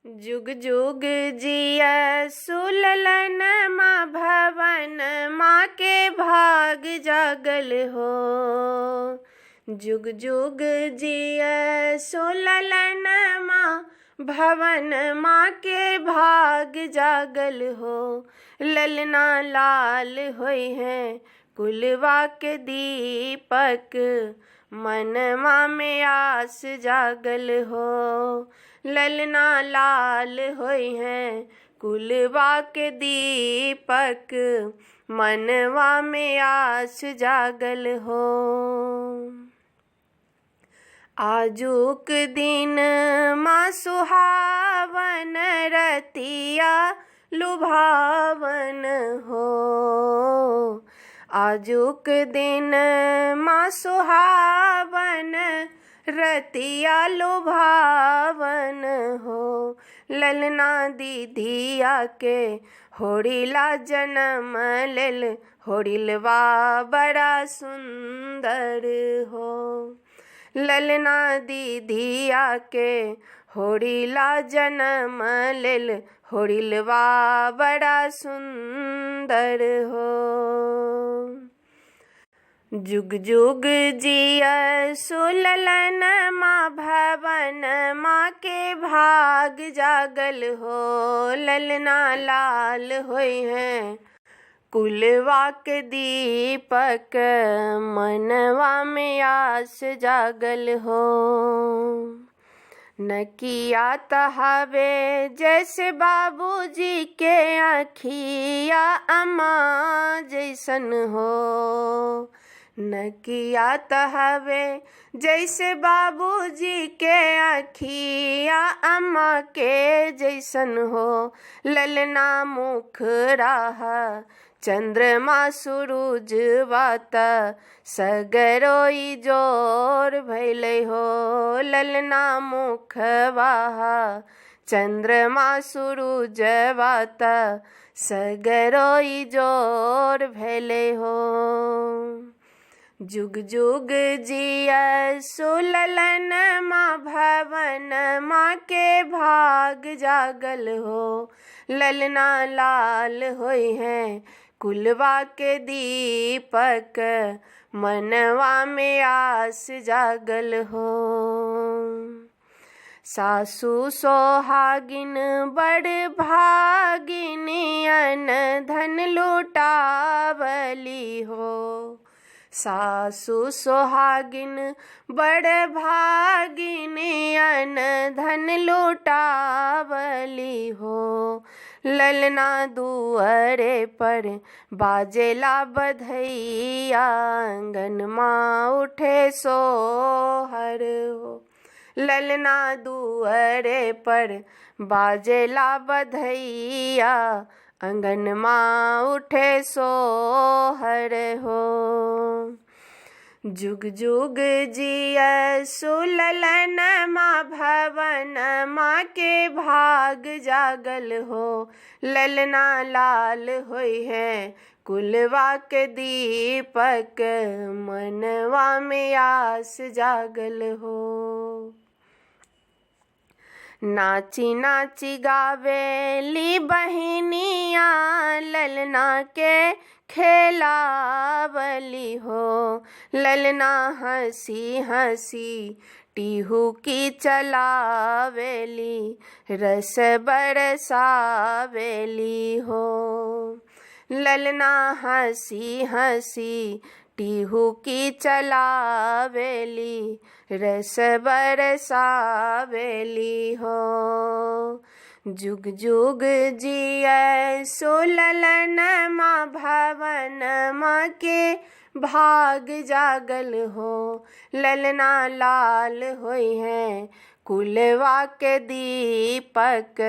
जुग जुग जिया सुललन माँ भवन माँ के भाग जागल हो। जुग जुग जिया सुललन माँ भवन माँ के भाग जागल हो। ललना लाल होई है कुलवा के दीपक मनवा में आस जागल हो। ललना लाल होई हैं कुलवा के दीपक मनवा में आस जागल हो। आजुक दिन माँ सुहावन रतिया लुभावन हो। आजुक दिन माँ सुहावन रतिया लुभावन हो। ललना दीदिया के होड़िला जन्म लेल होड़िलवा बड़ा सुंदर हो। ललना दीदिया के होड़िला जन्म लेल होड़िलवा बड़ा सुंदर हो। जुग जुग जिया सुललन माँ भवन माँ के भाग जागल हो। ललना लाल होई हैं कुलवा के दीपक मनवा में आस जागल हो। नकिया तहावे जैसे बाबूजी के आँखिया अम्मा जैसन हो। नकिया तहावे जैसे बाबूजी के आँखिया अम्मा के जैसन हो। ललना मुख राहा चंद्रमा सूरज वाता सगरोई जोर भैले हो। ललना मुख वाहा चंद्रमा सूरज वाता सगरोई जोर भैले हो। जुग जुग जिया सुललन माँ भवन माँ के भाग जागल हो। ललना लाल होई हैं कुलवा के दीपक मनवा में आस जागल हो। सासू सोहागिन बड़ भागिनी अन धन लुटावली हो। सासू सोहागिन बड़ भागिनी अन धन लुटावली हो। ललना दुअरे पर बाजेला बधैया आंगन माँ उठे सोहर हो। ललना दुअरे पर बाजेला बधैया अंगन माँ उठे सोहर हो। जुग जुग जिया सुललन माँ भवन माँ के भाग जागल हो। ललना लाल होई हैं कुलवा के दीपक मनवा में आस जागल हो। नाची नाची गावेली बहिनिया ललना के खेलावली हो। ललना हंसी हंसी टीहू की चलावेली रस बरसावेली हो। ललना हंसी हंसी टीहू की चलावेली रस बरसावेली हो। जुग जुग जिया सुललन माँ भवन माँ के भाग जागल हो। ललना लाल होई हैं कुलवा के दीपक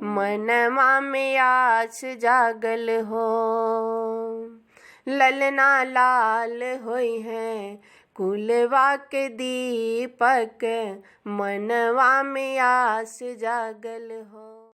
मनवा में आस जागल हो। ललना लाल होई हैं कुलवा के दीपक मनवा में आस जागल हो।